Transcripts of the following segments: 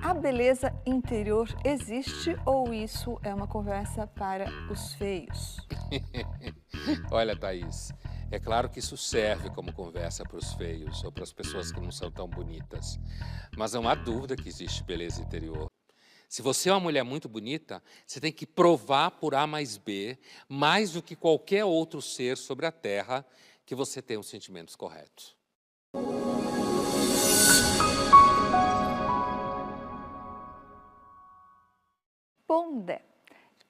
A beleza interior existe ou isso é uma conversa para os feios? Olha, Thaís, é claro que isso serve como conversa para os feios ou para as pessoas que não são tão bonitas, mas não há dúvida que existe beleza interior. Se você é uma mulher muito bonita, você tem que provar por A mais B, mais do que qualquer outro ser sobre a Terra, que você tem os sentimentos corretos. Pondé.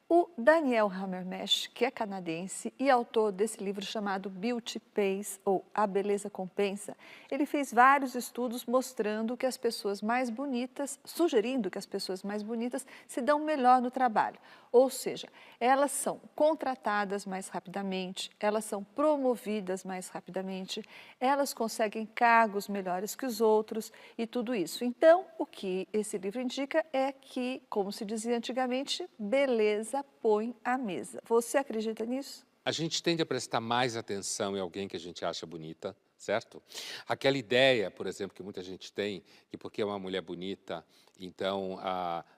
O Daniel Hammermesh, que é canadense e autor desse livro chamado Beauty Pays, ou A Beleza Compensa, ele fez vários estudos mostrando que as pessoas mais bonitas, sugerindo que as pessoas mais bonitas se dão melhor no trabalho. Ou seja, elas são contratadas mais rapidamente, elas são promovidas mais rapidamente, elas conseguem cargos melhores que os outros e tudo isso. Então, o que esse livro indica é que, como se dizia antigamente, beleza põe à mesa. Você acredita nisso? A gente tende a prestar mais atenção em alguém que a gente acha bonita, certo? Aquela ideia, por exemplo, que muita gente tem, que porque é uma mulher bonita, então,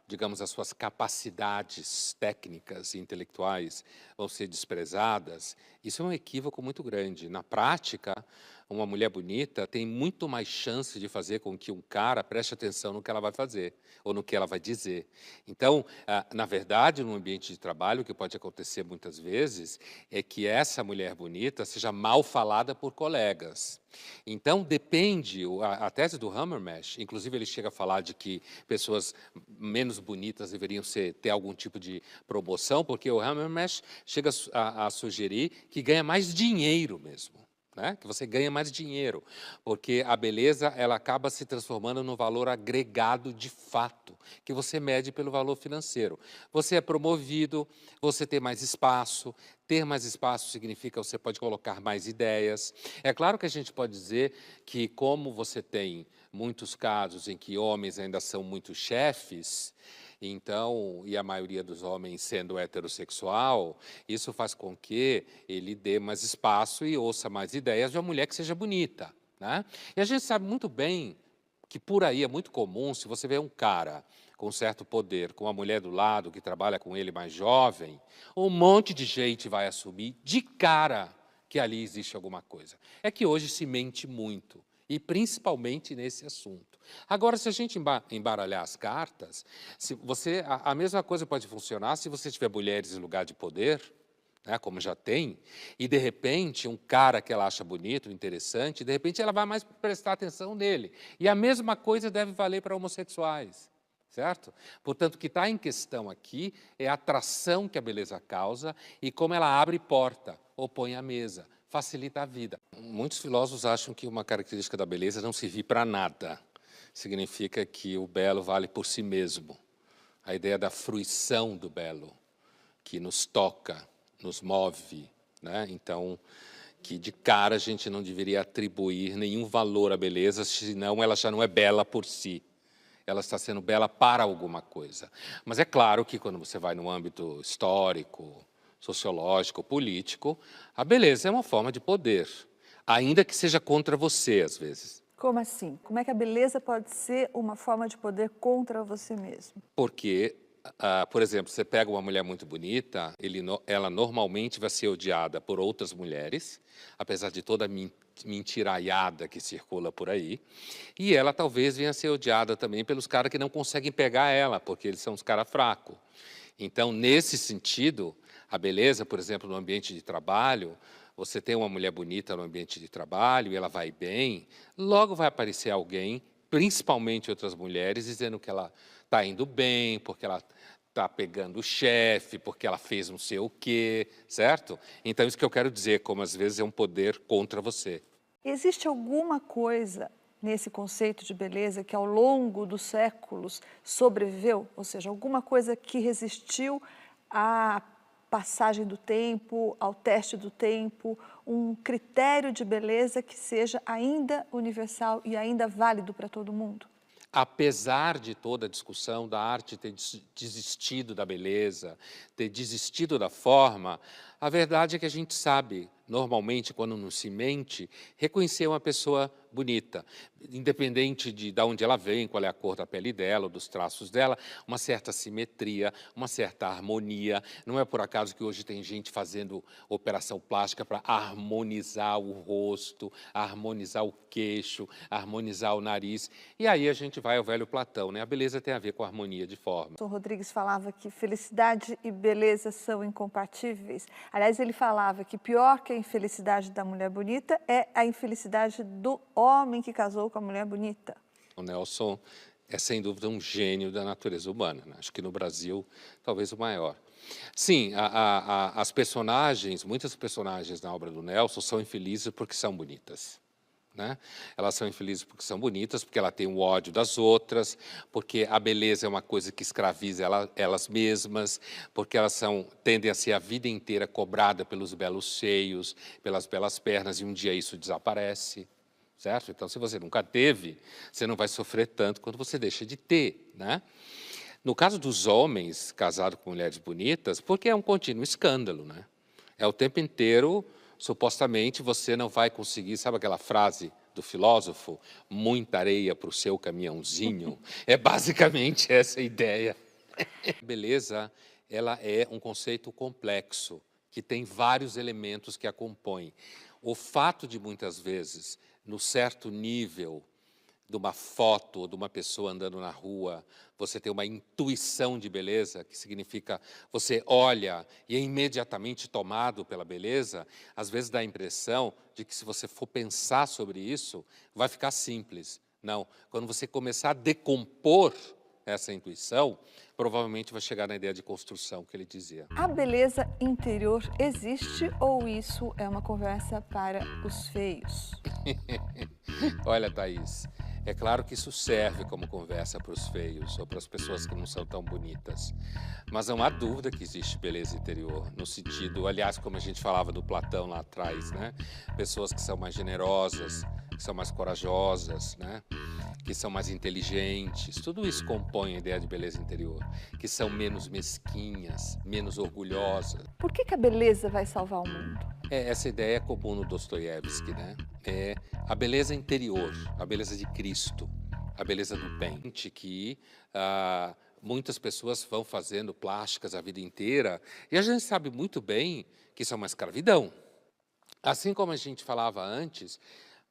digamos, as suas capacidades técnicas e intelectuais vão ser desprezadas, isso é um equívoco muito grande. Na prática, uma mulher bonita tem muito mais chance de fazer com que um cara preste atenção no que ela vai fazer ou no que ela vai dizer. Então, na verdade, no ambiente de trabalho, o que pode acontecer muitas vezes é que essa mulher bonita seja mal falada por colegas. Então, depende, a tese do Hammermesh, inclusive ele chega a falar de que pessoas menos bonitas deveriam ter algum tipo de promoção, porque o Hammermesh chega a sugerir que ganha mais dinheiro mesmo. Né? Que você ganha mais dinheiro, porque a beleza ela acaba se transformando no valor agregado de fato, que você mede pelo valor financeiro. Você é promovido, você tem mais espaço, ter mais espaço significa que você pode colocar mais ideias. É claro que a gente pode dizer que como você tem muitos casos em que homens ainda são muito chefes, então, e a maioria dos homens sendo heterossexual, isso faz com que ele dê mais espaço e ouça mais ideias de uma mulher que seja bonita, né? E a gente sabe muito bem que por aí é muito comum, se você vê um cara com certo poder, com uma mulher do lado que trabalha com ele mais jovem, um monte de gente vai assumir de cara que ali existe alguma coisa. É que hoje se mente muito, e principalmente nesse assunto. Agora, se a gente embaralhar as cartas, a mesma coisa pode funcionar se você tiver mulheres em lugar de poder, né, como já tem, e de repente um cara que ela acha bonito, interessante, de repente ela vai mais prestar atenção nele. E a mesma coisa deve valer para homossexuais, certo? Portanto, o que está em questão aqui é a atração que a beleza causa e como ela abre porta ou põe à mesa, facilita a vida. Muitos filósofos acham que uma característica da beleza é não servir para nada. Significa que o belo vale por si mesmo. A ideia da fruição do belo, que nos toca, nos move, né? Então, que de cara a gente não deveria atribuir nenhum valor à beleza, senão ela já não é bela por si. Ela está sendo bela para alguma coisa. Mas é claro que quando você vai no âmbito histórico, sociológico, político, a beleza é uma forma de poder, ainda que seja contra você, às vezes. Como assim? Como é que a beleza pode ser uma forma de poder contra você mesmo? Porque, por exemplo, você pega uma mulher muito bonita, ela normalmente vai ser odiada por outras mulheres, apesar de toda a mentiraiada que circula por aí, e ela talvez venha a ser odiada também pelos caras que não conseguem pegar ela, porque eles são os caras fracos. Então, nesse sentido, a beleza, por exemplo, no ambiente de trabalho, você tem uma mulher bonita no ambiente de trabalho e ela vai bem, logo vai aparecer alguém, principalmente outras mulheres, dizendo que ela está indo bem, porque ela está pegando o chefe, porque ela fez não sei o quê, certo? Então, isso que eu quero dizer, como às vezes é um poder contra você. Existe alguma coisa nesse conceito de beleza que ao longo dos séculos sobreviveu? Ou seja, alguma coisa que resistiu à passagem do tempo, ao teste do tempo, um critério de beleza que seja ainda universal e ainda válido para todo mundo? Apesar de toda a discussão da arte ter desistido da beleza, ter desistido da forma, a verdade é que a gente sabe, normalmente, quando não se mente, reconhecer uma pessoa bonita, independente de onde ela vem, qual é a cor da pele dela, dos traços dela, uma certa simetria, uma certa harmonia. Não é por acaso que hoje tem gente fazendo operação plástica para harmonizar o rosto, harmonizar o queixo, harmonizar o nariz. E aí a gente vai ao velho Platão, né? A beleza tem a ver com a harmonia de forma. O Rodrigues falava que felicidade e beleza são incompatíveis. Aliás, ele falava que pior que a infelicidade da mulher bonita é a infelicidade do homem que casou com a mulher bonita. O Nelson é, sem dúvida, um gênio da natureza humana, né? Acho que no Brasil, talvez o maior. Sim, as personagens, muitas personagens na obra do Nelson são infelizes porque são bonitas. Né? Elas são infelizes porque são bonitas, porque ela tem o ódio das outras, porque a beleza é uma coisa que escraviza elas mesmas, porque elas tendem a ser a vida inteira cobrada pelos belos seios, pelas belas pernas, e um dia isso desaparece. Certo? Então, se você nunca teve, você não vai sofrer tanto quando você deixa de ter, né? No caso dos homens casados com mulheres bonitas, porque é um contínuo escândalo, né? É o tempo inteiro, supostamente, você não vai conseguir, sabe aquela frase do filósofo? Muita areia para o seu caminhãozinho. É basicamente essa a ideia. Beleza, ela é um conceito complexo, que tem vários elementos que a compõem. O fato de, muitas vezes, no certo nível de uma foto ou de uma pessoa andando na rua, você ter uma intuição de beleza, que significa você olha e é imediatamente tomado pela beleza, às vezes dá a impressão de que se você for pensar sobre isso, vai ficar simples. Não, quando você começar a decompor essa intuição, provavelmente vai chegar na ideia de construção que ele dizia. A beleza interior existe ou isso é uma conversa para os feios? Olha, Thaís, é claro que isso serve como conversa para os feios ou para as pessoas que não são tão bonitas. Mas não há dúvida que existe beleza interior, no sentido, aliás, como a gente falava do Platão lá atrás, né? Pessoas que são mais generosas, que são mais corajosas, né? Que são mais inteligentes, tudo isso compõe a ideia de beleza interior, que são menos mesquinhas, menos orgulhosas. Por que a beleza vai salvar o mundo? Essa ideia é comum no Dostoiévski, né? É a beleza interior, a beleza de Cristo, a beleza do bem, que muitas pessoas vão fazendo plásticas a vida inteira, e a gente sabe muito bem que isso é uma escravidão. Assim como a gente falava antes,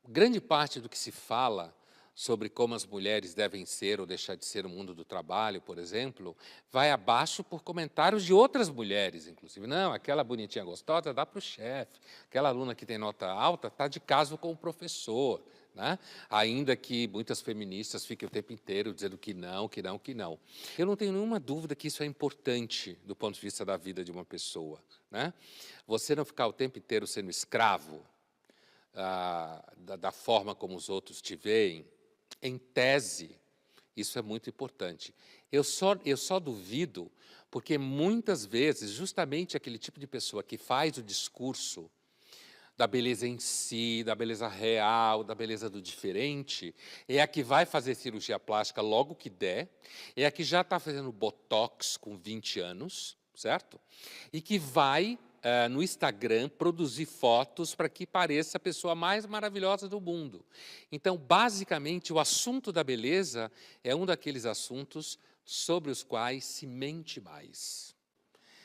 grande parte do que se fala sobre como as mulheres devem ser ou deixar de ser no mundo do trabalho, por exemplo, vai abaixo por comentários de outras mulheres, inclusive. Não, aquela bonitinha gostosa dá para o chefe, aquela aluna que tem nota alta está de caso com o professor, né? Ainda que muitas feministas fiquem o tempo inteiro dizendo que não, que não, que não. Eu não tenho nenhuma dúvida que isso é importante do ponto de vista da vida de uma pessoa, né? Você não ficar o tempo inteiro sendo escravo da forma como os outros te veem, em tese, isso é muito importante. Eu só duvido porque muitas vezes, justamente aquele tipo de pessoa que faz o discurso da beleza em si, da beleza real, da beleza do diferente, é a que vai fazer cirurgia plástica logo que der, é a que já está fazendo botox com 20 anos, certo? E que vai no Instagram produzir fotos para que pareça a pessoa mais maravilhosa do mundo. Então, basicamente, o assunto da beleza é um daqueles assuntos sobre os quais se mente mais.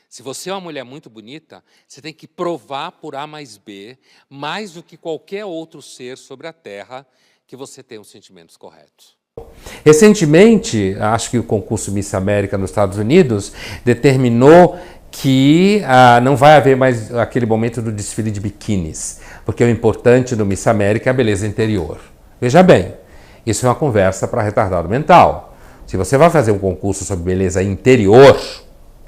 Se você é uma mulher muito bonita, você tem que provar por A mais B, mais do que qualquer outro ser sobre a Terra, que você tem os sentimentos corretos. Recentemente, acho que o concurso Miss América nos Estados Unidos determinou que não vai haver mais aquele momento do desfile de biquínis, porque o importante no Miss América é a beleza interior. Veja bem, isso é uma conversa para retardado mental. Se você vai fazer um concurso sobre beleza interior,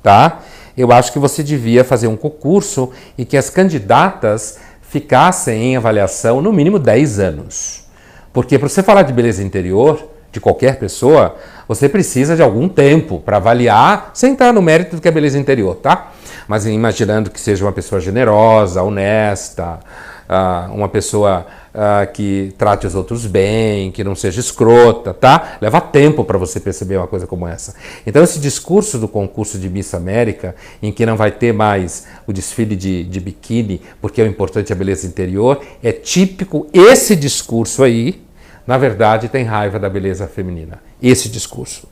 tá? Eu acho que você devia fazer um concurso e que as candidatas ficassem em avaliação no mínimo 10 anos. Porque para você falar de beleza interior, de qualquer pessoa, você precisa de algum tempo para avaliar, sem entrar no mérito do que é beleza interior, tá? Mas imaginando que seja uma pessoa generosa, honesta, uma pessoa que trate os outros bem, que não seja escrota, tá? Leva tempo para você perceber uma coisa como essa. Então esse discurso do concurso de Miss América, em que não vai ter mais o desfile de biquíni, porque o importante é a beleza interior, é típico. Esse discurso aí, na verdade, tem raiva da beleza feminina. Esse discurso.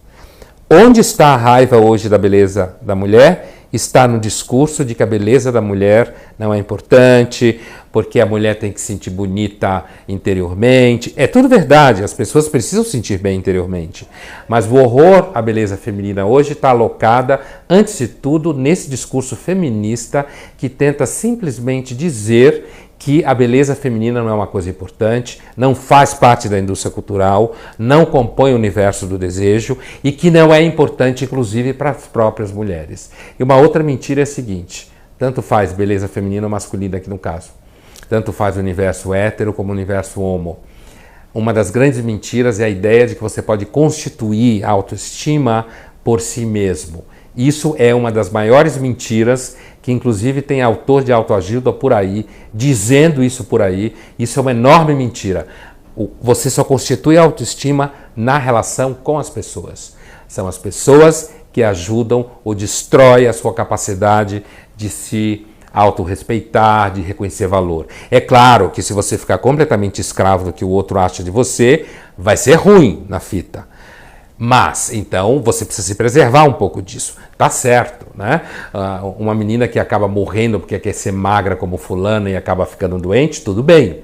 Onde está a raiva hoje da beleza da mulher? Está no discurso de que a beleza da mulher não é importante, porque a mulher tem que se sentir bonita interiormente. É tudo verdade, as pessoas precisam se sentir bem interiormente. Mas o horror à beleza feminina hoje está alocada, antes de tudo, nesse discurso feminista que tenta simplesmente dizer que a beleza feminina não é uma coisa importante, não faz parte da indústria cultural, não compõe o universo do desejo e que não é importante, inclusive, para as próprias mulheres. E uma outra mentira é a seguinte: tanto faz beleza feminina ou masculina aqui no caso, tanto faz o universo hétero como o universo homo. Uma das grandes mentiras é a ideia de que você pode constituir a autoestima por si mesmo. Isso é uma das maiores mentiras, que inclusive tem autor de autoajuda por aí, dizendo isso por aí. Isso é uma enorme mentira. Você só constitui a autoestima na relação com as pessoas. São as pessoas que ajudam ou destroem a sua capacidade de se autorrespeitar, de reconhecer valor. É claro que se você ficar completamente escravo do que o outro acha de você, vai ser ruim na fita. Mas, então, você precisa se preservar um pouco disso. Tá certo, né? Uma menina que acaba morrendo porque quer ser magra como fulana e acaba ficando doente, tudo bem.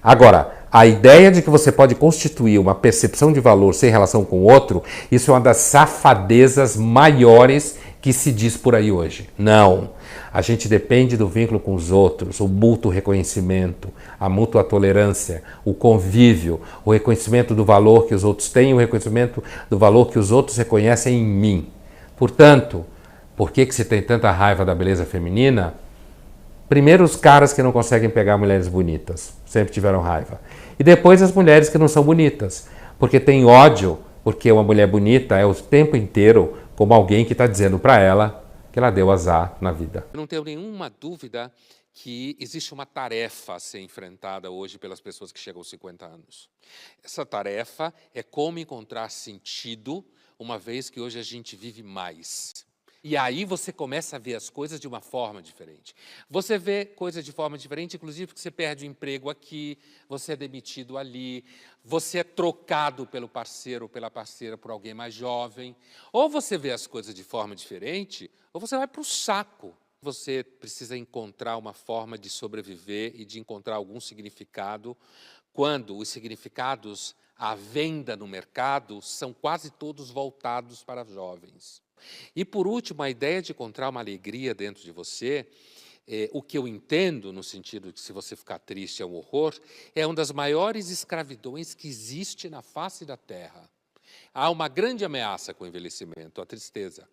Agora, a ideia de que você pode constituir uma percepção de valor sem relação com o outro, isso é uma das safadezas maiores que se diz por aí hoje. Não. A gente depende do vínculo com os outros, o mútuo reconhecimento, a mútua tolerância, o convívio, o reconhecimento do valor que os outros têm, o reconhecimento do valor que os outros reconhecem em mim. Portanto, por que se tem tanta raiva da beleza feminina? Primeiro, os caras que não conseguem pegar mulheres bonitas, sempre tiveram raiva. E depois as mulheres que não são bonitas, porque tem ódio, porque uma mulher bonita é o tempo inteiro como alguém que está dizendo para ela que ela deu azar na vida. Eu não tenho nenhuma dúvida que existe uma tarefa a ser enfrentada hoje pelas pessoas que chegam aos 50 anos. Essa tarefa é como encontrar sentido, uma vez que hoje a gente vive mais. E aí você começa a ver as coisas de uma forma diferente. Você vê coisas de forma diferente, inclusive porque você perde o emprego aqui, você é demitido ali, você é trocado pelo parceiro ou pela parceira por alguém mais jovem. Ou você vê as coisas de forma diferente, ou você vai para o saco. Você precisa encontrar uma forma de sobreviver e de encontrar algum significado, quando os significados à venda no mercado são quase todos voltados para jovens. E, por último, a ideia de encontrar uma alegria dentro de você, o que eu entendo no sentido de que se você ficar triste é um horror, é uma das maiores escravidões que existe na face da Terra. Há uma grande ameaça com o envelhecimento, a tristeza.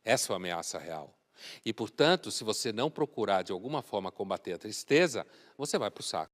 Essa é uma ameaça real. E, portanto, se você não procurar de alguma forma combater a tristeza, você vai para o saco.